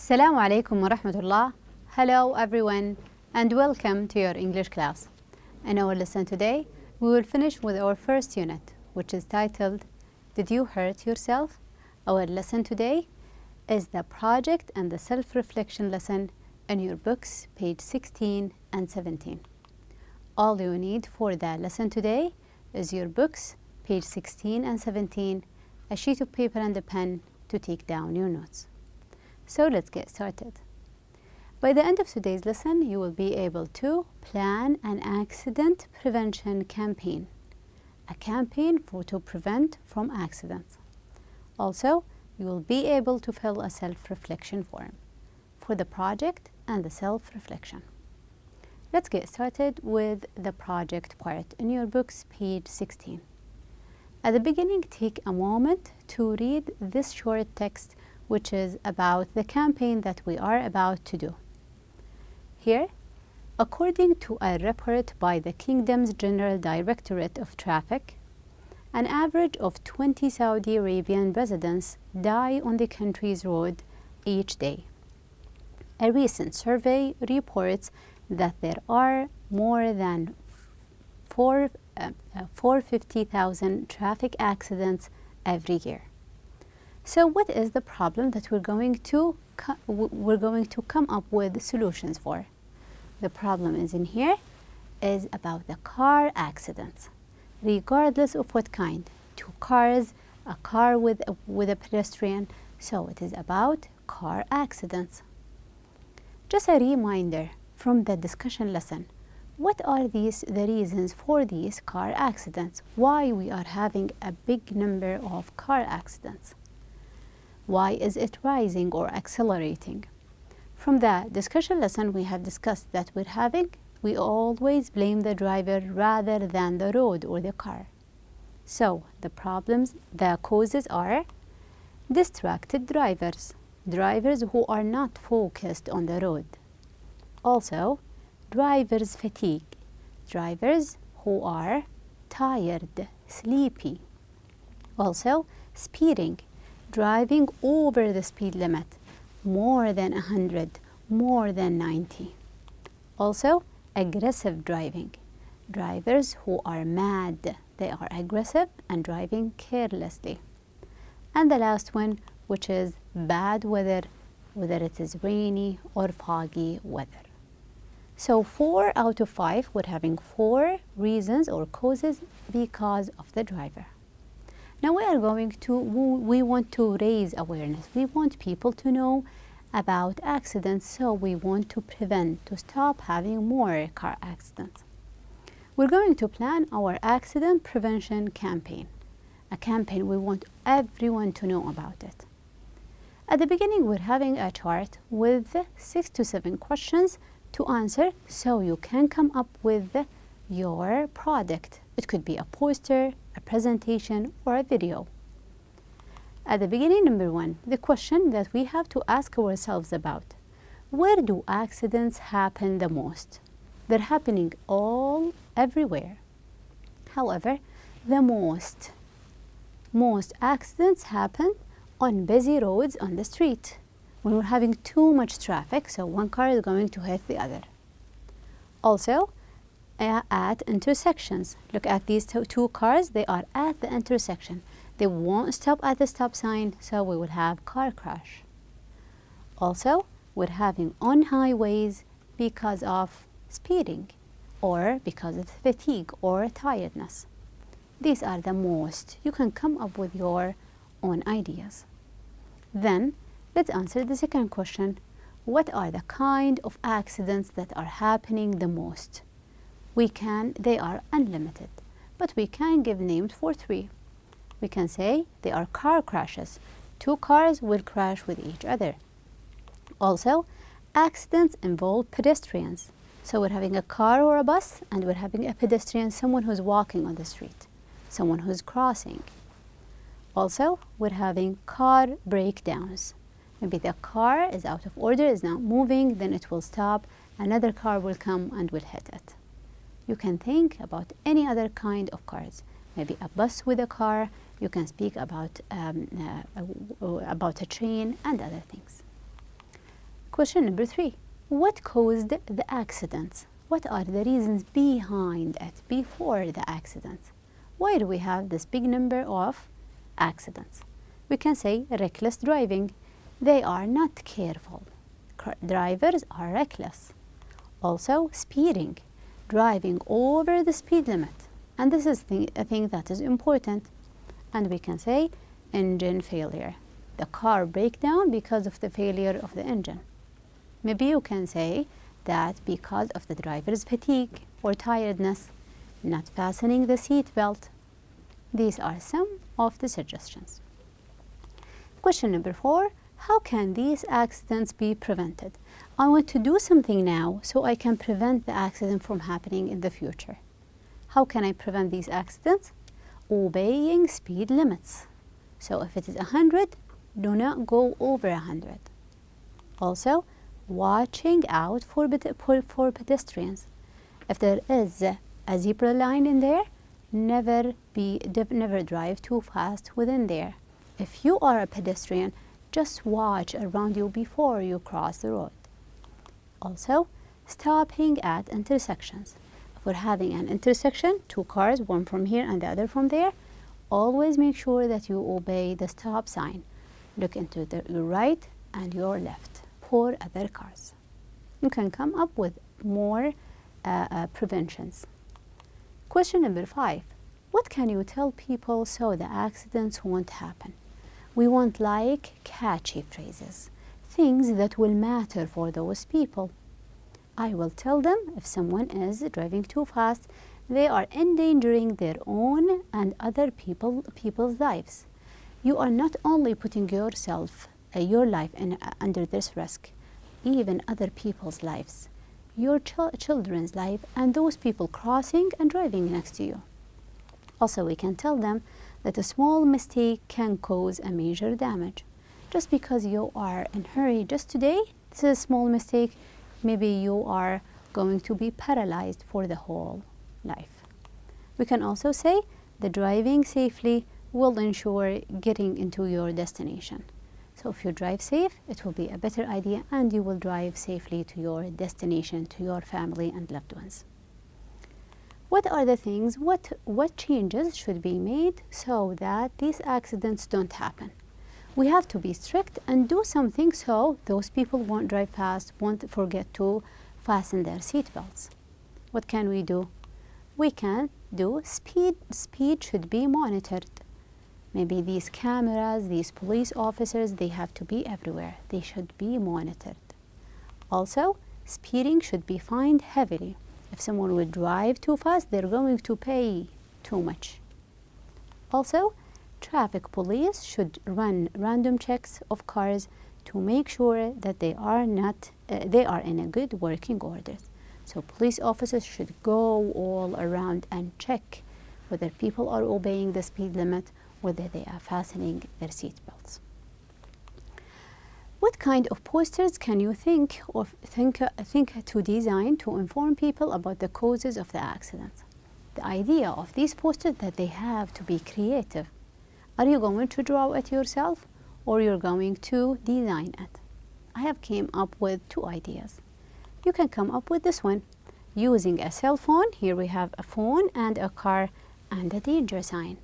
Assalamu alaikum wa rahmatullah. Hello everyone and welcome to your English class. In our lesson today, we will finish with our first unit, which is titled, Did You Hurt Yourself? Our lesson today is the project and the self-reflection lesson in your books, page 16 and 17. All you need for the lesson today is your books, page 16 and 17, a sheet of paper and a pen to take down your notes. So let's get started. By the end of today's lesson, you will be able to plan an accident prevention campaign, a campaign to prevent from accidents. Also, you will be able to fill a self-reflection form for the project and the self-reflection. Let's get started with the project part in your books, page 16. At the beginning, take a moment to read this short text, which is about the campaign that we are about to do. Here, according to a report by the Kingdom's General Directorate of Traffic, an average of 20 Saudi Arabian residents die on the country's road each day. A recent survey reports that there are more than 450,000 traffic accidents every year. So what is the problem that we're going to come up with solutions for? The problem is in here is about the car accidents, regardless of what kind. Two cars, a car with a pedestrian. So it is about car accidents. Just a reminder from the discussion lesson. What are the reasons for these car accidents? Why we are having a big number of car accidents? Why is it rising or accelerating? From the discussion lesson, we have discussed that we always blame the driver rather than the road or the car. So the causes are distracted drivers, drivers who are not focused on the road. Also, driver's fatigue, drivers who are tired, sleepy. Also, speeding, driving over the speed limit, more than 100, more than 90. Also, aggressive driving, drivers who are mad, they are aggressive and driving carelessly. And the last one, which is bad weather, whether it is rainy or foggy weather. So 4 out of 5, we're having 4 reasons or causes because of the driver. Now we want to raise awareness. We want people to know about accidents, so we want to stop having more car accidents. We're going to plan our accident prevention campaign, a campaign we want everyone to know about it. At the beginning, we're having a chart with 6 to 7 questions to answer, so you can come up with your product. It could be a poster, a presentation, or a video. At the beginning, number 1, the question that we have to ask ourselves about: where do accidents happen the most? They're happening everywhere. However, the most accidents happen on busy roads on the street, when we're having too much traffic, so one car is going to hit the other. Also, at intersections. Look at these two cars, they are at the intersection. They won't stop at the stop sign, so we will have car crash. Also, we're having on highways because of speeding or because of fatigue or tiredness. These are the most. You can come up with your own ideas. Then, let's answer the second question. What are the kind of accidents that are happening the most? They are unlimited, but we can give names for 3. We can say they are car crashes. 2 cars will crash with each other. Also, accidents involve pedestrians. So we're having a car or a bus, and we're having a pedestrian, someone who's walking on the street, someone who's crossing. Also, we're having car breakdowns. Maybe the car is out of order, is not moving, then it will stop. Another car will come and will hit it. You can think about any other kind of cars. Maybe a bus with a car. You can speak about a train and other things. Question number 3. What caused the accidents? What are the reasons behind it, before the accidents? Why do we have this big number of accidents? We can say reckless driving. They are not careful. Drivers are reckless. Also, speeding, driving over the speed limit. And this is a thing that is important. And we can say engine failure. The car breakdown because of the failure of the engine. Maybe you can say that because of the driver's fatigue or tiredness, not fastening the seat belt. These are some of the suggestions. Question number 4. How can these accidents be prevented? I want to do something now so I can prevent the accident from happening in the future. How can I prevent these accidents? Obeying speed limits. So if it is 100, do not go over 100. Also, watching out for pedestrians. If there is a zebra line in there, never drive too fast within there. If you are a pedestrian, just watch around you before you cross the road. Also, stopping at intersections. If we're having an intersection, 2 cars, one from here and the other from there, always make sure that you obey the stop sign. Look into your right and your left for other cars. You can come up with more preventions. Question number 5. What can you tell people so the accidents won't happen? We want like catchy phrases, things that will matter for those people. I will tell them if someone is driving too fast, they are endangering their own and other people's lives. You are not only putting yourself, your life under this risk, even other people's lives, your children's life, and those people crossing and driving next to you. Also, we can tell them that a small mistake can cause a major damage. Just because you are in a hurry just today, this is a small mistake, maybe you are going to be paralyzed for the whole life. We can also say that driving safely will ensure getting into your destination. So if you drive safe, it will be a better idea and you will drive safely to your destination, to your family and loved ones. What are the things, what changes should be made so that these accidents don't happen? We have to be strict and do something so those people won't drive fast, won't forget to fasten their seat belts. What can we do? We can do speed should be monitored. Maybe these cameras, these police officers, they have to be everywhere. They should be monitored. Also, speeding should be fined heavily. If someone will drive too fast, they're going to pay too much. Also, traffic police should run random checks of cars to make sure that they are in a good working order. So police officers should go all around and check whether people are obeying the speed limit, whether they are fastening their seat belts. What kind of posters can you think to design to inform people about the causes of the accidents? The idea of these posters that they have to be creative. Are you going to draw it yourself or you're going to design it? I have came up with 2 ideas. You can come up with this one using a cell phone. Here we have a phone and a car and a danger sign.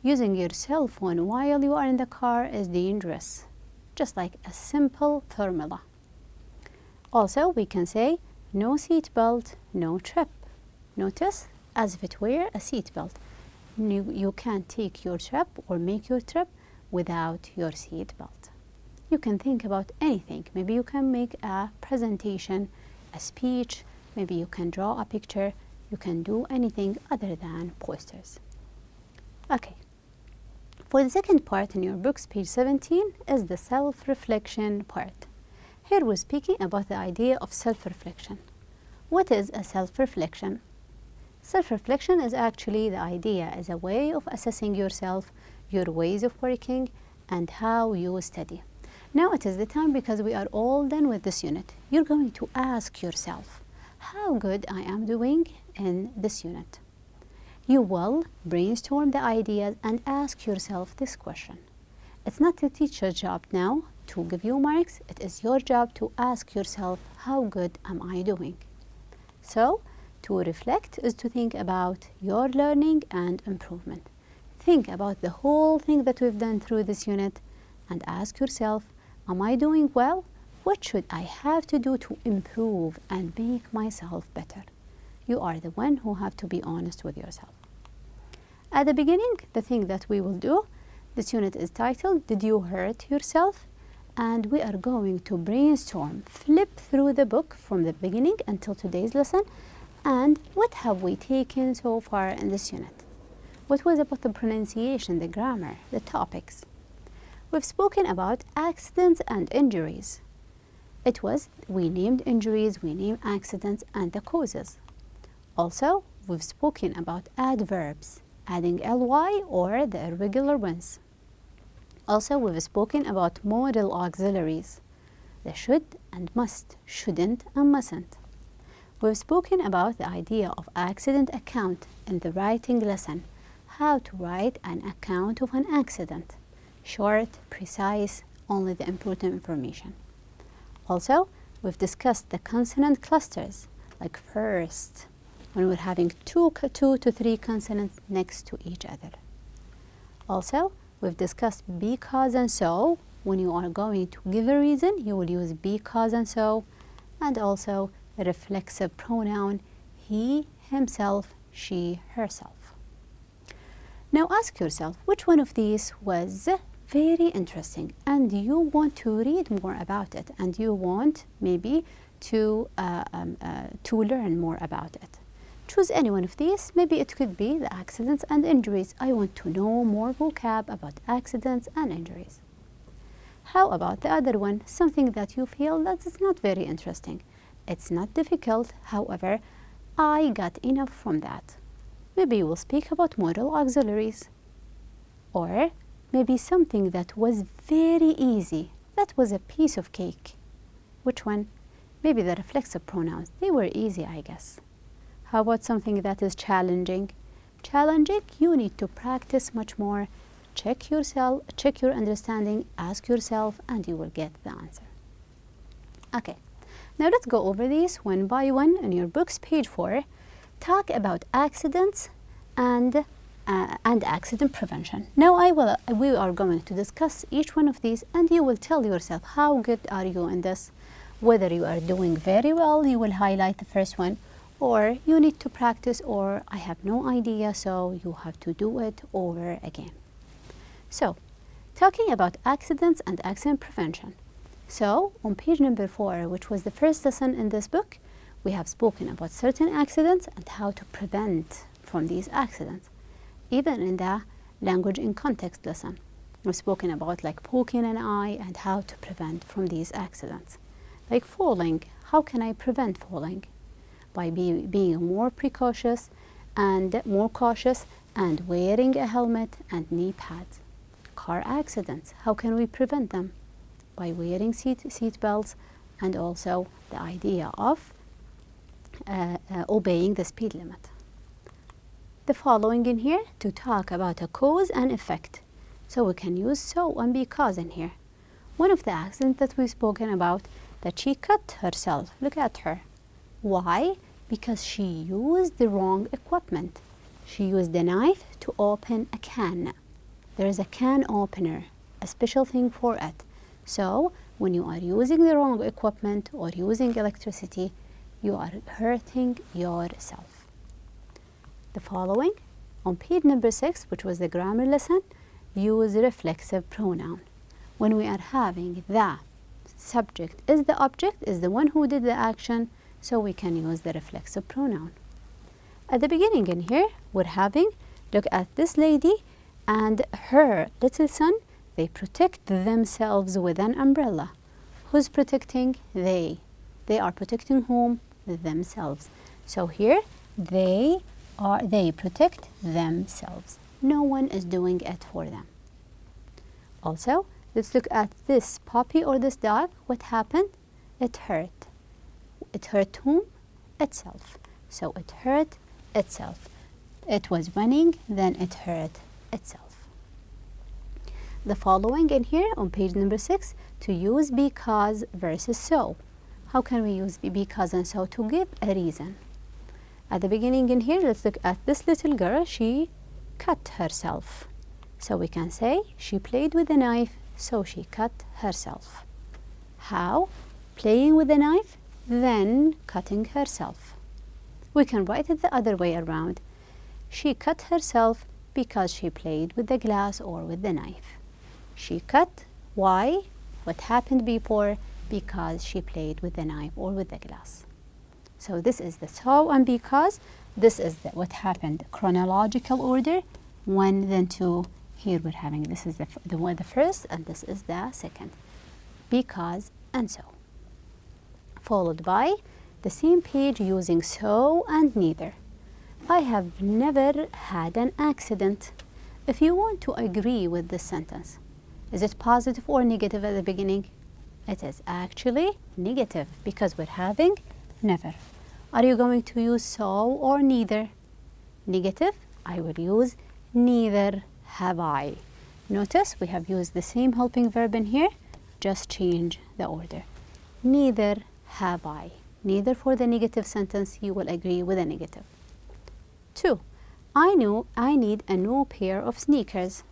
Using your cell phone while you are in the car is dangerous. Just like a simple formula. Also, we can say no seat belt, no trip. Notice as if it were a seat belt. You can't take your trip or make your trip without your seat belt. You can think about anything. Maybe you can make a presentation, a speech, maybe you can draw a picture. You can do anything other than posters. Okay. For the second part in your books, page 17, is the self-reflection part. Here we're speaking about the idea of self-reflection. What is a self-reflection? Self-reflection is actually the idea as a way of assessing yourself, your ways of working, and how you study. Now it is the time because we are all done with this unit. You're going to ask yourself, how good I am doing in this unit. You will brainstorm the ideas and ask yourself this question. It's not the teacher's job now to give you marks. It is your job to ask yourself, how good am I doing? So, to reflect is to think about your learning and improvement. Think about the whole thing that we've done through this unit and ask yourself, am I doing well? What should I have to do to improve and make myself better? You are the one who have to be honest with yourself. At the beginning, the thing that we will do, this unit is titled, Did You Hurt Yourself? And we are going to brainstorm, flip through the book from the beginning until today's lesson, and what have we taken so far in this unit? What was about the pronunciation, the grammar, the topics? We've spoken about accidents and injuries. We named injuries, we named accidents and the causes. Also, we've spoken about adverbs, adding ly or the irregular ones. Also, we've spoken about modal auxiliaries, the should and must, shouldn't and mustn't. We've spoken about the idea of accident account in the writing lesson, how to write an account of an accident, short, precise, only the important information. Also, we've discussed the consonant clusters, like first, when we're having two to three consonants next to each other. Also, we've discussed because and so. When you are going to give a reason, you will use because and so, and also the reflexive pronoun he, himself, she, herself. Now ask yourself, which one of these was very interesting and you want to read more about it and you want maybe to learn more about it. Choose any one of these. Maybe it could be the accidents and injuries. I want to know more vocab about accidents and injuries. How about the other one? Something that you feel that is not very interesting. It's not difficult, however, I got enough from that. Maybe you will speak about modal auxiliaries. Or maybe something that was very easy. That was a piece of cake. Which one? Maybe the reflexive pronouns. They were easy, I guess. How about something that is challenging? Challenging, you need to practice much more. Check yourself, check your understanding, ask yourself, and you will get the answer. Okay, now let's go over these one by one in your books, page 4. Talk about accidents and accident prevention. Now we are going to discuss each one of these, and you will tell yourself how good are you in this. Whether you are doing very well, you will highlight the first one, or you need to practice, or I have no idea, so you have to do it over again. So, talking about accidents and accident prevention. So, on page number 4, which was the first lesson in this book, we have spoken about certain accidents and how to prevent from these accidents. Even in the language in context lesson, we've spoken about like poking an eye and how to prevent from these accidents. Like falling, how can I prevent falling? By being more precautious and more cautious and wearing a helmet and knee pads. Car accidents, how can we prevent them? By wearing seat belts and also the idea of obeying the speed limit. The following in here to talk about a cause and effect. So we can use so and because in here. One of the accidents that we've spoken about, that she cut herself. Look at her. Why? Because she used the wrong equipment. She used the knife to open a can. There is a can opener, a special thing for it. So, when you are using the wrong equipment or using electricity, you are hurting yourself. The following, on page number 6, which was the grammar lesson, use reflexive pronoun. When we are having the subject is the object, is the one who did the action, so we can use the reflexive pronoun. At the beginning in here, we're having, look at this lady and her little son, they protect themselves with an umbrella. Who's protecting? They. They are protecting whom? Themselves. So here, they protect themselves. No one is doing it for them. Also, let's look at this puppy or this dog. What happened? It hurt. It hurt whom? Itself. So it hurt itself. It was running, then it hurt itself. The following in here on page number 6, to use because versus so. How can we use because and so? To give a reason. At the beginning in here, let's look at this little girl. She cut herself. So we can say she played with a knife, so she cut herself. How? Playing with a knife, then cutting herself. We can write it the other way around. She cut herself because she played with the glass or with the knife. She cut. Why? What happened before? Because she played with the knife or with the glass. So this is the so and because. This is what happened, chronological order, 1, then 2. Here we're having, this is the first and this is the second. Because and so. Followed by the same page using so and neither. I have never had an accident. If you want to agree with this sentence, is it positive or negative at the beginning? It is actually negative because we're having never. Are you going to use so or neither? Negative, I will use neither have I. Notice we have used the same helping verb in here, just change the order. Neither have I. Neither for the negative sentence, you will agree with a negative. 2. I need a new pair of sneakers.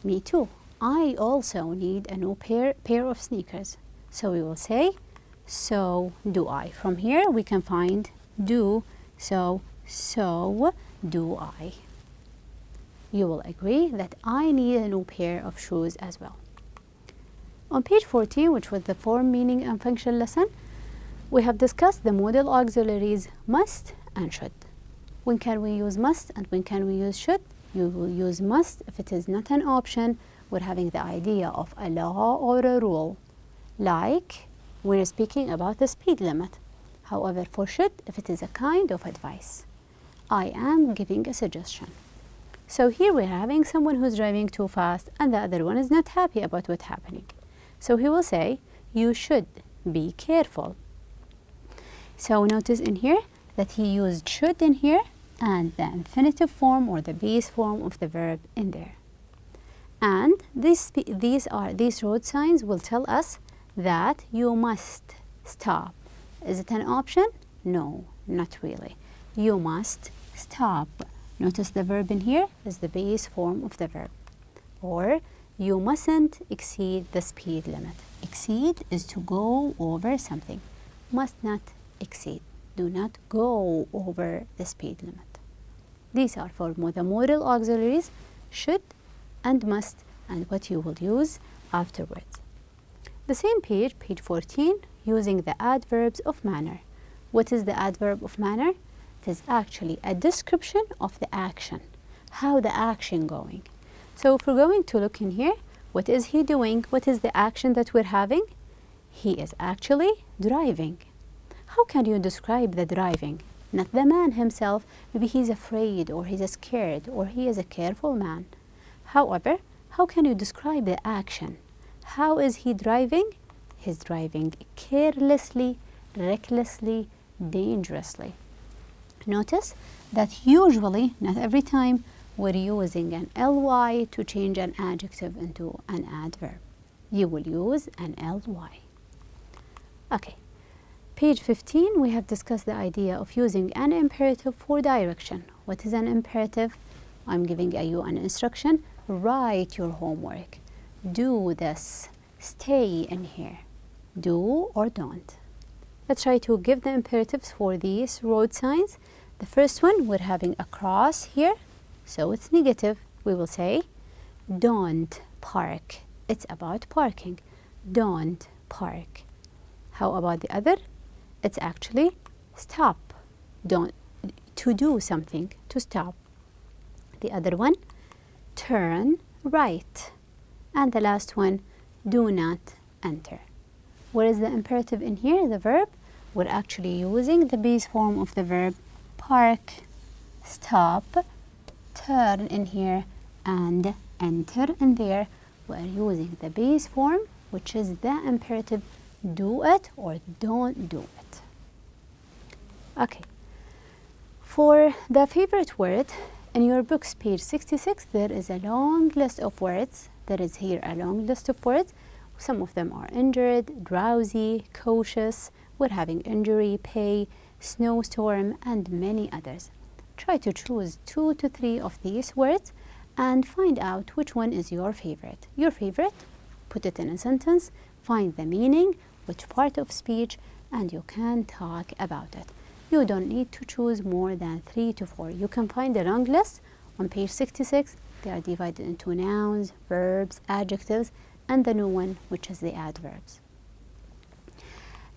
Me too. I also need a new pair of sneakers. So we will say, so do I. From here we can find do, so do I. You will agree that I need a new pair of shoes as well. On page 14, which was the form, meaning, and function lesson, we have discussed the modal auxiliaries must and should. When can we use must and when can we use should? You will use must if it is not an option. We're having the idea of a law or a rule. Like, we're speaking about the speed limit. However, for should, if it is a kind of advice. I am giving a suggestion. So here we're having someone who's driving too fast and the other one is not happy about what's happening. So he will say, you should be careful. So notice in here that he used should in here and the infinitive form or the base form of the verb in there. And these road signs will tell us that you must stop. Is it an option? No, not really. You must stop. Notice the verb in here is the base form of the verb. Or you mustn't exceed the speed limit. Exceed is to go over something. Must not exceed. Do not go over the speed limit. These are for the modal auxiliaries, should and must, and what you will use afterwards. The same page, page 14, using the adverbs of manner. What is the adverb of manner? It is actually a description of the action. How the action going. So if we're going to look in here, what is he doing? What is the action that we're having? He is actually driving. How can you describe the driving? Not the man himself. Maybe he's afraid or he's scared or he is a careful man. However, how can you describe the action? How is he driving? He's driving carelessly, recklessly, dangerously. Notice that usually, not every time, we're using an ly to change an adjective into an adverb. You will use an ly. Okay. Page 15, we have discussed the idea of using an imperative for direction. What is an imperative? I'm giving you an instruction. Write your homework. Do this. Stay in here. Do or don't. Let's try to give the imperatives for these road signs. The first one, we're having a cross here, so it's negative. We will say, don't park. It's about parking. Don't park. How about the other? It's actually stop. Don't, to do something, to stop. The other one, turn right. And the last one, do not enter. What is the imperative in here, the verb? We're actually using the base form of the verb, park, stop, turn in here, and enter in there. We're using the base form, which is the imperative, do it or don't do it. Okay. For the favorite word, in your books, page 66, there is a long list of words. There is here a long list of words. Some of them are injured, drowsy, cautious, we're having injury, pay, snowstorm, and many others. Try to choose 2 to 3 of these words and find out which one is your favorite. Your favorite, put it in a sentence, find the meaning, which part of speech, and you can talk about it. You don't need to choose more than 3 to 4. You can find a long list on page 66. They are divided into nouns, verbs, adjectives, and the new one, which is the adverbs.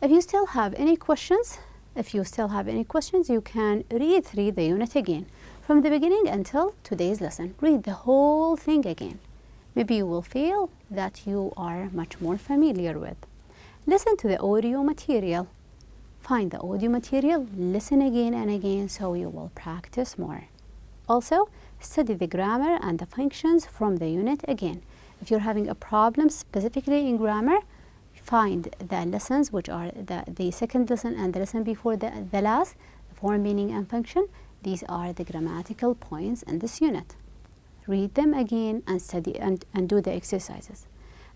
If you still have any questions, you can read through the unit again. From the beginning until today's lesson, read the whole thing again. Maybe you will feel that you are much more familiar with. Listen to the audio material. Find the audio material, listen again and again so you will practice more. Also, study the grammar and the functions from the unit again. If you're having a problem specifically in grammar, find the lessons, which are the second lesson and the lesson before the last, the form, meaning, and function. These are the grammatical points in this unit. Read them again and study and do the exercises.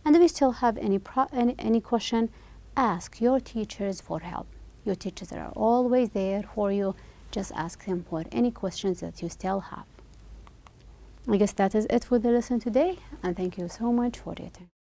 And if you still have any question, ask your teachers for help. Your teachers are always there for you. Just ask them for any questions that you still have. I guess that is it for the lesson today, and thank you so much for your time.